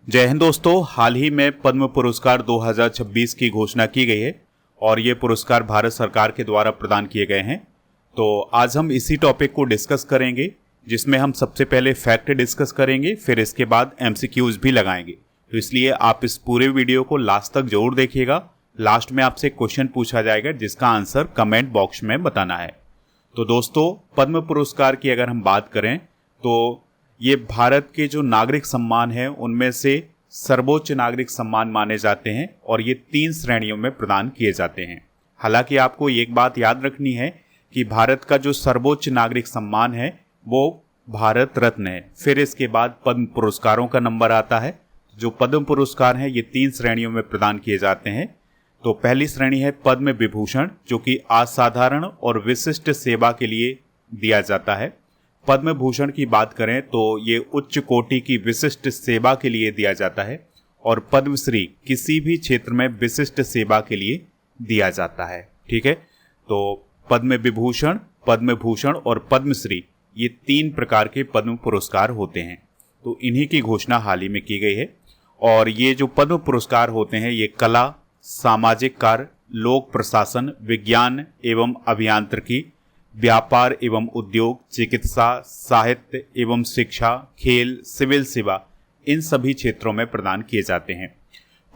जय हिंद दोस्तों। हाल ही में पद्म पुरस्कार 2026 की घोषणा की गई है और ये पुरस्कार भारत सरकार के द्वारा प्रदान किए गए हैं। तो आज हम इसी टॉपिक को डिस्कस करेंगे, जिसमें हम सबसे पहले फैक्ट डिस्कस करेंगे, फिर इसके बाद एमसीक्यूज भी लगाएंगे। तो इसलिए आप इस पूरे वीडियो को लास्ट तक जरूर देखिएगा। लास्ट में आपसे क्वेश्चन पूछा जाएगा जिसका आंसर कमेंट बॉक्स में बताना है। तो दोस्तों, पद्म पुरस्कार की अगर हम बात करें तो ये भारत के जो नागरिक सम्मान हैं उनमें से सर्वोच्च नागरिक सम्मान माने जाते हैं और ये 3 श्रेणियों में प्रदान किए जाते हैं। हालांकि आपको एक बात याद रखनी है कि भारत का जो सर्वोच्च नागरिक सम्मान है वो भारत रत्न है। फिर इसके बाद पद्म पुरस्कारों का नंबर आता है। जो पद्म पुरस्कार हैं ये 3 श्रेणियों में प्रदान किए जाते हैं। तो पहली श्रेणी है पद्म विभूषण, जो कि असाधारण और विशिष्ट सेवा के लिए दिया जाता है। पद्म भूषण की बात करें तो ये उच्च कोटि की विशिष्ट सेवा के लिए दिया जाता है और पद्मश्री किसी भी क्षेत्र में विशिष्ट सेवा के लिए दिया जाता है। ठीक है, तो पद्म विभूषण, पद्म भूषण और पद्मश्री ये 3 प्रकार के पद्म पुरस्कार होते हैं। तो इन्हीं की घोषणा हाल ही में की गई है। और ये जो पद्म पुरस्कार होते हैं ये कला, सामाजिक कार्य, लोक प्रशासन, विज्ञान एवं अभियांत्रिकी, व्यापार एवं उद्योग, चिकित्सा, साहित्य एवं शिक्षा, खेल, सिविल सेवा, इन सभी क्षेत्रों में प्रदान किए जाते हैं।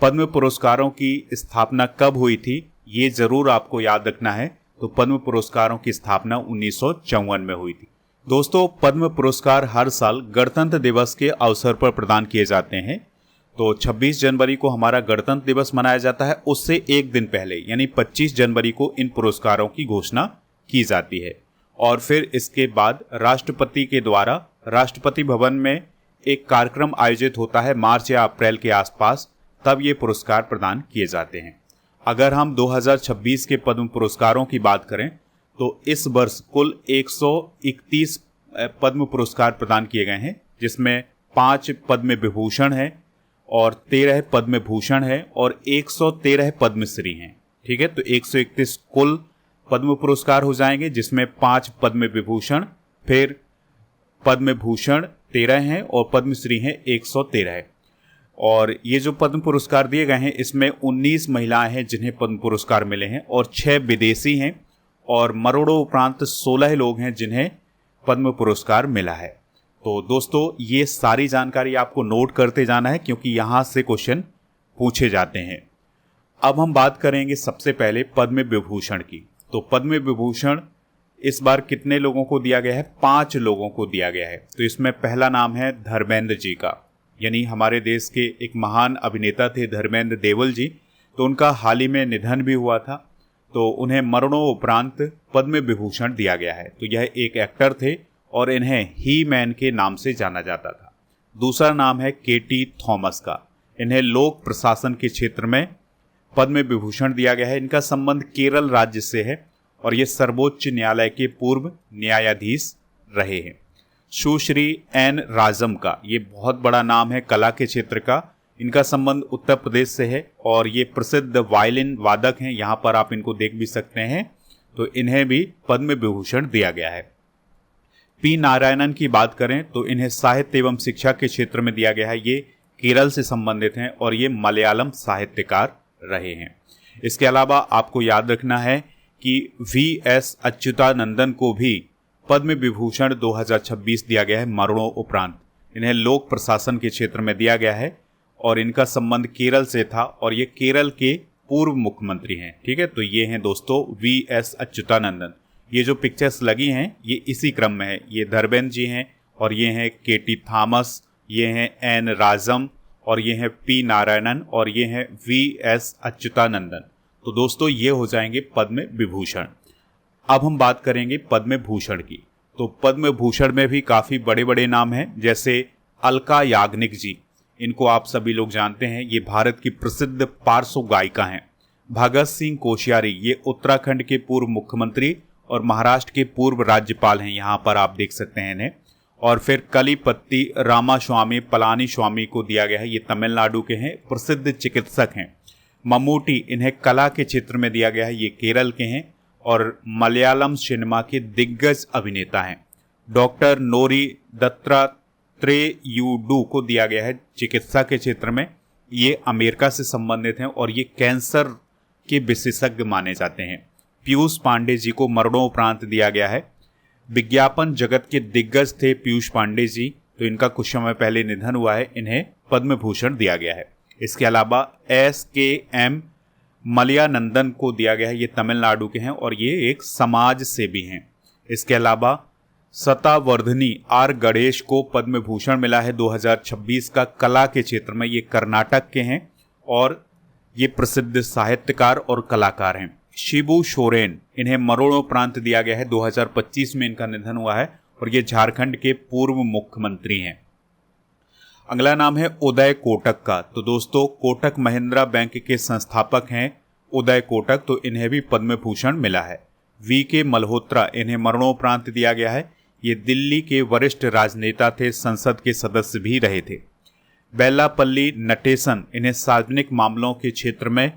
पद्म पुरस्कारों की स्थापना कब हुई थी ये जरूर आपको याद रखना है। तो पद्म पुरस्कारों की स्थापना 1954 में हुई थी। दोस्तों, पद्म पुरस्कार हर साल गणतंत्र दिवस के अवसर पर प्रदान किए जाते हैं। तो 26 जनवरी को हमारा गणतंत्र दिवस मनाया जाता है। उससे एक दिन पहले यानी 25 जनवरी को इन पुरस्कारों की घोषणा की जाती है। और फिर इसके बाद राष्ट्रपति के द्वारा राष्ट्रपति भवन में एक कार्यक्रम आयोजित होता है मार्च या अप्रैल के आसपास, तब ये पुरस्कार प्रदान किए जाते हैं। अगर हम 2026 के पद्म पुरस्कारों की बात करें तो इस वर्ष कुल 131 पद्म पुरस्कार प्रदान किए गए हैं, जिसमें 5 पद्म विभूषण हैं और 13 पद्म भूषण है और 113 पद्मश्री हैं। ठीक है, तो 131 कुल पद्म पुरस्कार हो जाएंगे, जिसमें 5 पद्म विभूषण, फिर पद्म भूषण 13 हैं और पद्मश्री हैं 113 है। और ये जो पद्म पुरस्कार दिए गए हैं इसमें 19 महिलाएं हैं जिन्हें पद्म पुरस्कार मिले हैं और 6 विदेशी हैं और मरोड़ों उपरांत 16 लोग हैं जिन्हें पद्म पुरस्कार मिला है। तो दोस्तों, ये सारी जानकारी आपको नोट करते जाना है क्योंकि यहाँ से क्वेश्चन पूछे जाते हैं। अब हम बात करेंगे सबसे पहले पद्म विभूषण की। तो पद्म विभूषण इस बार कितने लोगों को दिया गया है? 5 लोगों को दिया गया है। तो इसमें पहला नाम है धर्मेंद्र जी का, यानी हमारे देश के एक महान अभिनेता थे धर्मेंद्र देवल जी। तो उनका हाल ही में निधन भी हुआ था, तो उन्हें मरणों उपरांत पद्म विभूषण दिया गया है। तो यह एक एक्टर थे और इन्हें ही मैन के नाम से जाना जाता था। दूसरा नाम है केटी थॉमस का। इन्हें लोक प्रशासन के क्षेत्र में पद्म विभूषण दिया गया है। इनका संबंध केरल राज्य से है और ये सर्वोच्च न्यायालय के पूर्व न्यायाधीश रहे हैं। सुश्री एन राजम का, ये बहुत बड़ा नाम है कला के क्षेत्र का। इनका संबंध उत्तर प्रदेश से है और ये प्रसिद्ध वायलिन वादक हैं। यहाँ पर आप इनको देख भी सकते हैं। तो इन्हें भी पद्म विभूषण दिया गया है। पी नारायणन की बात करें तो इन्हें साहित्य एवं शिक्षा के क्षेत्र में दिया गया है। ये केरल से संबंधित हैं और ये मलयालम साहित्यकार रहे हैं। इसके अलावा आपको याद रखना है कि वी.एस. अच्युतानंदन को भी पद्म विभूषण 2026 दिया गया है मरणों उपरांत। इन्हें लोक प्रशासन के क्षेत्र में दिया गया है और इनका संबंध केरल से था और ये केरल के पूर्व मुख्यमंत्री हैं। ठीक है, तो ये हैं दोस्तों वी.एस. अच्युतानंदन। ये जो पिक्चर्स लगी हैं ये इसी क्रम में है। ये धर्मेंद्र जी हैं और ये हैं केटी थॉमस, ये हैं एन राजम और ये हैं पी नारायणन और ये हैं वी.एस. अच्युतानंदन। तो दोस्तों, ये हो जाएंगे पद्म विभूषण। अब हम बात करेंगे पद्म भूषण की। तो पद्म भूषण में भी काफ़ी बड़े बड़े नाम हैं, जैसे अलका याग्निक जी। इनको आप सभी लोग जानते हैं, ये भारत की प्रसिद्ध पार्श्व गायिका हैं। भगत सिंह कोश्यारी, ये उत्तराखंड के पूर्व मुख्यमंत्री और महाराष्ट्र के पूर्व राज्यपाल हैं। यहाँ पर आप देख सकते हैं इन्हें। और फिर कलीपत्ती रामास्वामी पलानी स्वामी को दिया गया है। ये तमिलनाडु के हैं, प्रसिद्ध चिकित्सक हैं। मम्मूटी, इन्हें कला के क्षेत्र में दिया गया है। ये केरल के हैं और मलयालम सिनेमा के दिग्गज अभिनेता हैं। डॉक्टर नोरी दत्ता त्रेयुडू को दिया गया है चिकित्सा के क्षेत्र में। ये अमेरिका से संबंधित हैं और ये कैंसर के विशेषज्ञ माने जाते हैं। पीयूष पांडे जी को मरणोपरांत दिया गया है। विज्ञापन जगत के दिग्गज थे पीयूष पांडे जी, तो इनका कुछ समय पहले निधन हुआ है, इन्हें पद्म भूषण दिया गया है। इसके अलावा SKM मलयानंदन को दिया गया है, ये तमिलनाडु के हैं और ये एक समाज सेवी हैं। इसके अलावा सतावर्धनी R गणेश को पद्म भूषण मिला है 2026 का कला के क्षेत्र में। ये कर्नाटक के हैं और ये प्रसिद्ध साहित्यकार और कलाकार हैं। शिबू सोरेन, इन्हें मरणोपरांत दिया गया है, 2025 में इनका निधन हुआ है और ये झारखंड के पूर्व मुख्यमंत्री हैं। अगला नाम है उदय कोटक का। तो दोस्तों, कोटक महिंद्रा बैंक के संस्थापक हैं उदय कोटक, तो इन्हें भी पद्म भूषण मिला है। VK मल्होत्रा, इन्हें मरणोपरांत दिया गया है। ये दिल्ली के वरिष्ठ राजनेता थे, संसद के सदस्य भी रहे थे। बेल्लापल्ली नटेसन, इन्हें सार्वजनिक मामलों के क्षेत्र में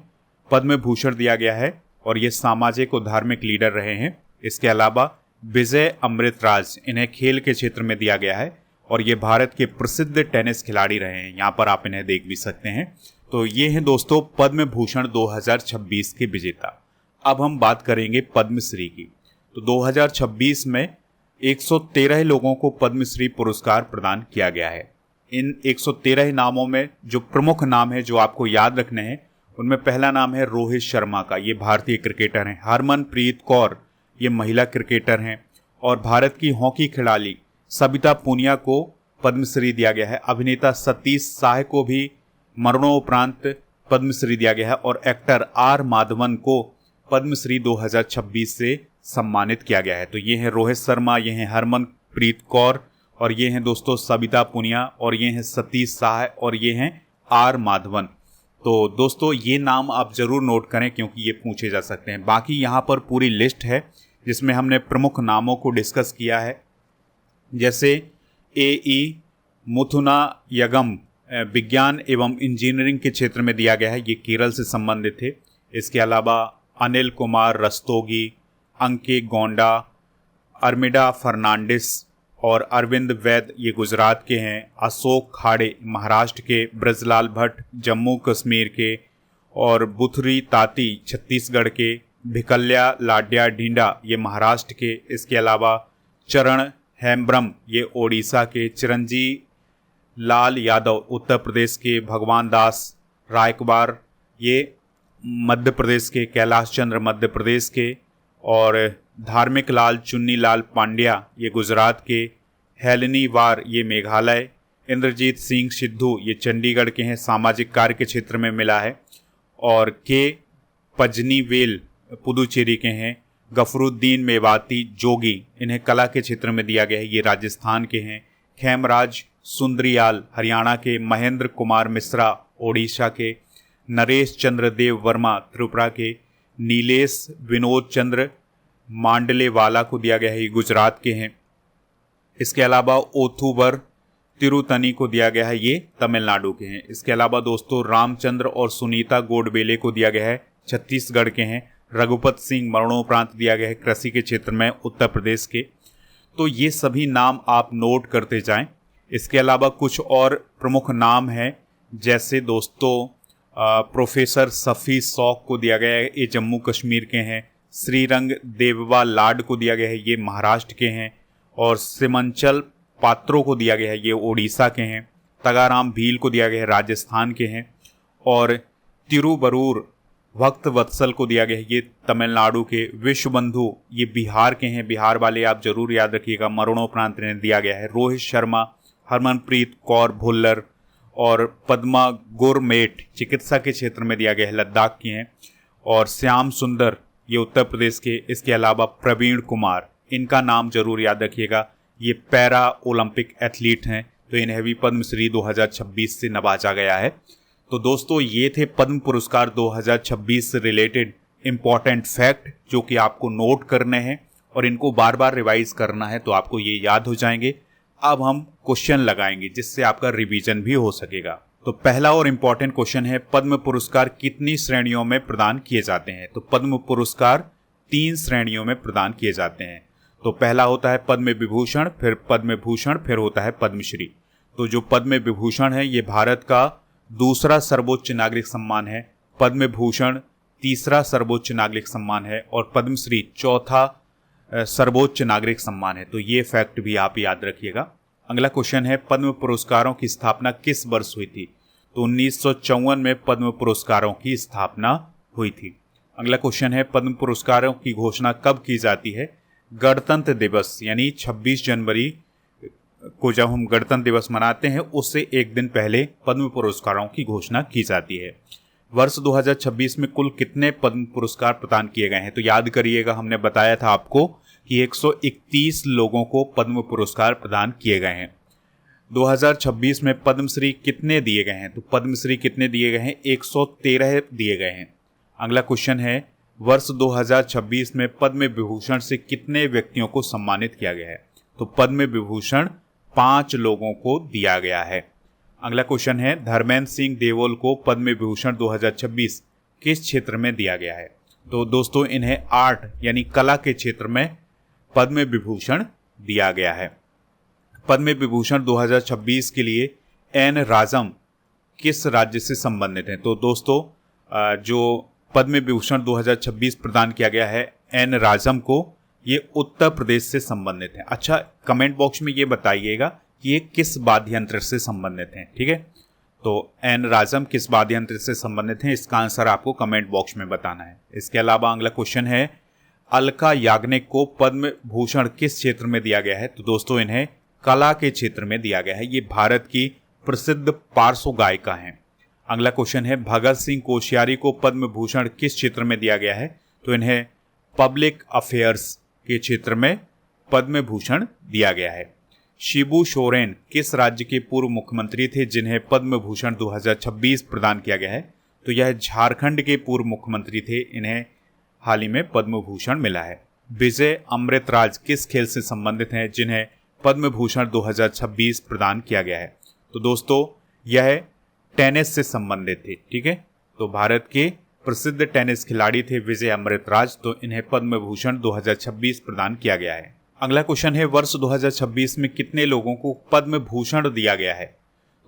पद्म भूषण दिया गया है और ये सामाजिक और धार्मिक लीडर रहे हैं। इसके अलावा विजय अमृतराज, इन्हें खेल के क्षेत्र में दिया गया है और ये भारत के प्रसिद्ध टेनिस खिलाड़ी रहे हैं। यहाँ पर आप इन्हें देख भी सकते हैं। तो ये हैं दोस्तों पद्म भूषण 2026 के विजेता। अब हम बात करेंगे पद्मश्री की। तो 2026 में 113 लोगों को पद्मश्री पुरस्कार प्रदान किया गया है। इन 113 नामों में जो प्रमुख नाम है जो आपको याद रखने हैं, उनमें पहला नाम है रोहित शर्मा का, ये भारतीय क्रिकेटर हैं। हरमनप्रीत कौर, ये महिला क्रिकेटर हैं। और भारत की हॉकी खिलाड़ी सबिता पूनिया को पद्मश्री दिया गया है। अभिनेता सतीश शाह को भी मरणोपरांत पद्मश्री दिया गया है और एक्टर R माधवन को पद्मश्री 2026 से सम्मानित किया गया है। तो ये हैं रोहित शर्मा, ये हैं हरमनप्रीत कौर और ये हैं दोस्तों सबिता पूनिया और ये हैं सतीश शाह और ये हैं R माधवन। तो दोस्तों ये नाम आप जरूर नोट करें क्योंकि ये पूछे जा सकते हैं। बाकी यहाँ पर पूरी लिस्ट है जिसमें हमने प्रमुख नामों को डिस्कस किया है, जैसे AE मुथुनायगम विज्ञान एवं इंजीनियरिंग के क्षेत्र में दिया गया है, ये केरल से संबंधित थे। इसके अलावा अनिल कुमार रस्तोगी, अंके गोंडा, अरमिडा फर्नांडिस और अरविंद वैद, ये गुजरात के हैं। अशोक खाड़े महाराष्ट्र के, ब्रजलाल भट्ट जम्मू कश्मीर के और बुथरी ताती छत्तीसगढ़ के, भिकल्या लाड्या ढींडा ये महाराष्ट्र के। इसके अलावा चरण हेम्ब्रम ये ओडिशा के, चिरंजी लाल यादव उत्तर प्रदेश के, भगवान दास रायकबार ये मध्य प्रदेश के, कैलाश चंद्र मध्य प्रदेश के और धार्मिक लाल चुन्नी लाल पांड्या ये गुजरात के, हेलनी वार ये मेघालय, इंद्रजीत सिंह सिद्धू ये चंडीगढ़ के हैं, सामाजिक कार्य के क्षेत्र में मिला है। और के पजनीवेल पुदुचेरी के हैं। गफरुद्दीन मेवाती जोगी, इन्हें कला के क्षेत्र में दिया गया है, ये राजस्थान के हैं। खेमराज सुंदरियाल हरियाणा के, महेंद्र कुमार मिश्रा ओडिशा के, नरेश चंद्र देव वर्मा त्रिपुरा के, नीलेश विनोद चंद्र मांडलेवाला को दिया गया है, ये गुजरात के हैं। इसके अलावा ओथुबर तिरुतनी को दिया गया है, ये तमिलनाडु के हैं। इसके अलावा दोस्तों रामचंद्र और सुनीता गोडबेले को दिया गया है, छत्तीसगढ़ के हैं। रघुपत सिंह मरणोपरांत दिया गया है कृषि के क्षेत्र में, उत्तर प्रदेश के। तो ये सभी नाम आप नोट करते जाएं। इसके अलावा कुछ और प्रमुख नाम हैं, जैसे दोस्तों प्रोफेसर सफ़ी शौक को दिया गया है, ये जम्मू कश्मीर के हैं। श्रीरंग देववा लाड को दिया गया है, ये महाराष्ट्र के हैं। और सिमंचल पात्रों को दिया गया है, ये ओडिशा के हैं। तगाराम भील को दिया गया है, राजस्थान के हैं। और तिरुवरूर भक्त वत्सल को दिया गया है, ये तमिलनाडु के। विश्वबंधु ये बिहार के हैं, बिहार वाले आप जरूर याद रखिएगा, मरणोपरांत इन्हें दिया गया है। रोहित शर्मा, हरमनप्रीत कौर भुल्लर और पद्मा गुरमेट चिकित्सा के क्षेत्र में दिया गया है, लद्दाख की हैं। और श्याम सुंदर ये उत्तर प्रदेश के। इसके अलावा प्रवीण कुमार, इनका नाम जरूर याद रखिएगा, ये पैरा ओलंपिक एथलीट हैं, तो इन्हें भी पद्मश्री 2026 से नवाजा गया है। तो दोस्तों ये थे पद्म पुरस्कार 2026 से रिलेटेड इम्पॉर्टेंट फैक्ट जो कि आपको नोट करने हैं और इनको बार बार रिवाइज करना है, तो आपको ये याद हो जाएंगे। अब हम क्वेश्चन लगाएंगे जिससे आपका रिवीजन भी हो सकेगा। तो पहला और इम्पॉर्टेंट क्वेश्चन है, पद्म पुरस्कार कितनी श्रेणियों में प्रदान किए जाते हैं? तो पद्म पुरस्कार 3 श्रेणियों में प्रदान किए जाते हैं। तो पहला होता है पद्म विभूषण, फिर पद्म भूषण, फिर होता है पद्मश्री। तो जो पद्म विभूषण है ये भारत का दूसरा सर्वोच्च नागरिक सम्मान है, पद्म भूषण तीसरा सर्वोच्च नागरिक सम्मान है और पद्मश्री चौथा सर्वोच्च नागरिक सम्मान है। तो ये फैक्ट भी आप याद रखिएगा। अगला क्वेश्चन है, पद्म पुरस्कारों की स्थापना किस वर्ष हुई थी? तो 1954 में पद्म पुरस्कारों की स्थापना हुई थी। अगला क्वेश्चन है, पद्म पुरस्कारों की घोषणा कब की जाती है? गणतंत्र दिवस यानी 26 जनवरी को जब हम गणतंत्र दिवस मनाते हैं उससे एक दिन पहले पद्म पुरस्कारों की घोषणा की जाती है। वर्ष 2026 में कुल कितने पद्म पुरस्कार प्रदान किए गए हैं? तो याद करिएगा, हमने बताया था आपको कि 131 लोगों को पद्म पुरस्कार प्रदान किए गए हैं। 2026 में पद्मश्री कितने दिए गए हैं? तो पद्मश्री कितने दिए गए हैं? 113 दिए गए हैं। अगला क्वेश्चन है, वर्ष 2026 में पद्म विभूषण से कितने व्यक्तियों को सम्मानित किया गया है? तो पद्म विभूषण 5 लोगों को दिया गया है। अगला क्वेश्चन है, धर्मेंद्र सिंह देवल को पद्म विभूषण 2026 किस क्षेत्र में दिया गया है? तो दोस्तों इन्हें आर्ट यानी कला के क्षेत्र में पद्म विभूषण दिया गया है। पद्म विभूषण 2026 के लिए एन राजम किस राज्य से संबंधित हैं? तो दोस्तों जो पद्म विभूषण 2026 प्रदान किया गया है एन राजम को, ये उत्तर प्रदेश से संबंधित है। अच्छा, कमेंट बॉक्स में ये बताइएगा कि ये किस वाद्य यंत्र से संबंधित हैं। ठीक है, तो एन राजम किस वाद्य यंत्र से संबंधित हैं, इसका आंसर आपको कमेंट बॉक्स में बताना है। इसके अलावा अगला क्वेश्चन है, अलका याग्निक को पद्म भूषण किस क्षेत्र में दिया गया है? तो दोस्तों इन्हें कला के क्षेत्र में दिया गया है। ये भारत की प्रसिद्ध पार्श्व गायिका हैं। अगला क्वेश्चन है, भगत सिंह कोश्यारी को पद्म भूषण किस क्षेत्र में दिया गया है? तो इन्हें पब्लिक अफेयर्स के क्षेत्र में पद्म भूषण दिया गया है। शिबू सोरेन किस राज्य के पूर्व मुख्यमंत्री थे जिन्हें पद्म भूषण 2026 प्रदान किया गया है? तो यह झारखंड के पूर्व मुख्यमंत्री थे, इन्हें हाल ही में पद्म भूषण मिला है। विजय अमृतराज किस खेल से संबंधित हैं जिन्हें पद्म भूषण 2026 प्रदान किया गया है? तो दोस्तों यह टेनिस से संबंधित थे। ठीक है, तो भारत के प्रसिद्ध टेनिस खिलाड़ी थे विजय अमृतराज, तो इन्हें पद्म भूषण 2026 प्रदान किया गया है। अगला क्वेश्चन है, वर्ष 2026 में कितने लोगों को पद्म भूषण दिया गया है?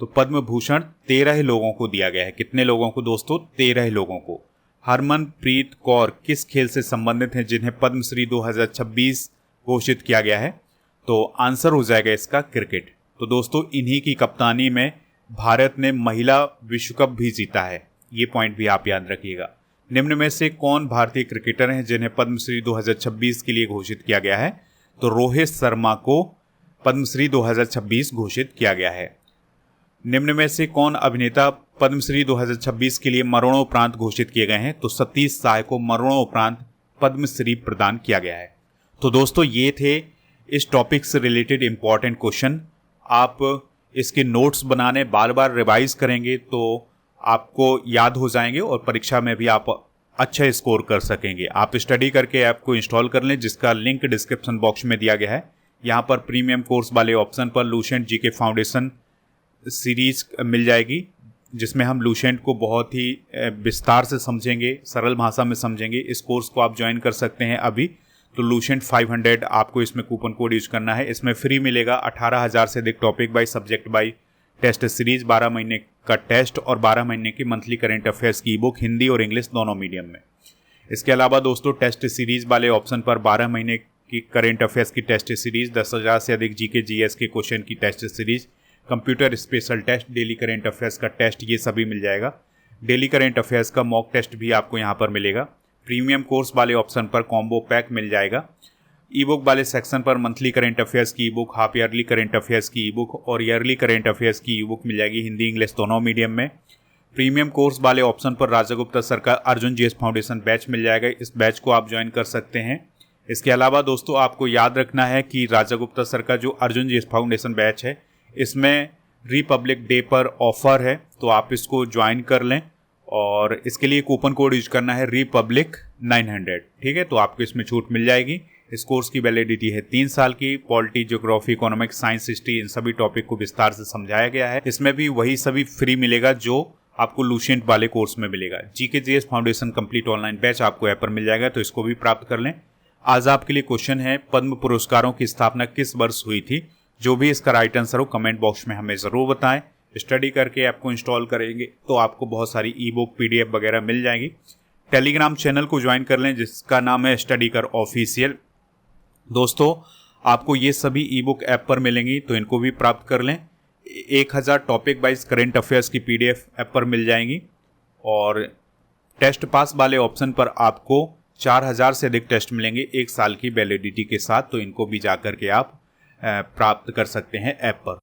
तो पद्म भूषण 13 लोगों को दिया गया है। कितने लोगों को दोस्तों? 13 लोगों को। हरमनप्रीत कौर किस खेल से संबंधित हैं जिन्हें पद्मश्री 2026 घोषित किया गया है? तो आंसर हो जाएगा इसका क्रिकेट। तो दोस्तों इन्हीं की कप्तानी में भारत ने महिला विश्व कप भी जीता है, ये पॉइंट भी आप याद रखिएगा। निम्न में से कौन भारतीय क्रिकेटर हैं जिन्हें पद्मश्री 2026 के लिए घोषित किया गया है? तो रोहित शर्मा को पद्मश्री 2026 घोषित किया गया है। निम्न में से कौन अभिनेता पद्मश्री 2026 के लिए मरणोपरांत घोषित किए गए हैं? तो सतीश साय को मरणोपरांत पद्मश्री प्रदान किया गया है। तो दोस्तों ये थे इस टॉपिक से रिलेटेड इंपॉर्टेंट क्वेश्चन। आप इसके नोट्स बनाने बार बार रिवाइज करेंगे तो आपको याद हो जाएंगे और परीक्षा में भी आप अच्छा स्कोर कर सकेंगे। आप स्टडी करके ऐप को इंस्टॉल कर लें, जिसका लिंक डिस्क्रिप्शन बॉक्स में दिया गया है। यहाँ पर प्रीमियम कोर्स वाले ऑप्शन पर लुसेंट जीके फाउंडेशन सीरीज मिल जाएगी, जिसमें हम लुसेंट को बहुत ही विस्तार से समझेंगे, सरल भाषा में समझेंगे। इस कोर्स को आप ज्वाइन कर सकते हैं अभी। तो लुसेंट 500 आपको इसमें कूपन कोड यूज करना है। इसमें फ्री मिलेगा 18,000 से अधिक topic by subject by test series, 12 महीने का टेस्ट और 12 महीने की मंथली करंट अफेयर्स की ई बुक हिंदी और इंग्लिश दोनों मीडियम में। इसके अलावा दोस्तों टेस्ट सीरीज वाले ऑप्शन पर 12 महीने की करंट अफेयर्स की टेस्ट सीरीज, 10,000 से अधिक जीके जीएस के क्वेश्चन की test series, computer special test, daily current affairs का टेस्ट, ये सभी मिल जाएगा। डेली करंट अफेयर्स का मॉक टेस्ट भी आपको यहाँ पर मिलेगा। प्रीमियम कोर्स वाले ऑप्शन पर कॉम्बो पैक मिल जाएगा। ई बुक वाले सेक्शन पर मंथली करंट अफेयर्स की e book, half yearly current affairs की ई बुक और ईयरली करंट अफेयर्स की ई बुक मिल जाएगी हिंदी इंग्लिश दोनों मीडियम में। प्रीमियम कोर्स वाले ऑप्शन पर राजा गुप्ता सर का अर्जुन जीएस फाउंडेशन बैच मिल जाएगा। इस बैच को आप ज्वाइन कर सकते हैं। इसके अलावा दोस्तों आपको याद रखना है कि राजा गुप्ता सर का जो अर्जुन जीएस फाउंडेशन बैच है, इसमें रिपब्लिक डे पर ऑफर है, तो आप इसको ज्वाइन कर लें और इसके लिए कूपन कोड यूज करना है रिपब्लिक 900। ठीक है, तो आपको इसमें छूट मिल जाएगी। इस कोर्स की वैलिडिटी है 3 साल की। Polity, geography, economics, science, history, इन सभी टॉपिक को विस्तार से समझाया गया है। इसमें भी वही सभी फ्री मिलेगा जो आपको लुसेंट वाले कोर्स में मिलेगा। GK GS foundation complete online batch आपको ऐप पर मिल जाएगा, तो इसको भी प्राप्त कर लें। आज आपके लिए क्वेश्चन है, पद्म पुरस्कारों की स्थापना किस वर्ष हुई थी? जो भी इसका राइट आंसर हो कमेंट बॉक्स में हमें ज़रूर बताएं। स्टडी करके ऐप को इंस्टॉल करेंगे तो आपको बहुत सारी ई बुक PDF वगैरह मिल जाएंगी। टेलीग्राम चैनल को ज्वाइन कर लें जिसका नाम है स्टडी कर ऑफिशियल। दोस्तों आपको ये सभी ई बुक ऐप पर मिलेंगी तो इनको भी प्राप्त कर लें। 1000 टॉपिक वाइज करेंट अफेयर्स की PDF ऐप पर मिल जाएंगी और टेस्ट पास वाले ऑप्शन पर आपको 4000 से अधिक टेस्ट मिलेंगे 1 साल की वैलिडिटी के साथ, तो इनको भी जा कर के आप प्राप्त कर सकते हैं ऐप पर।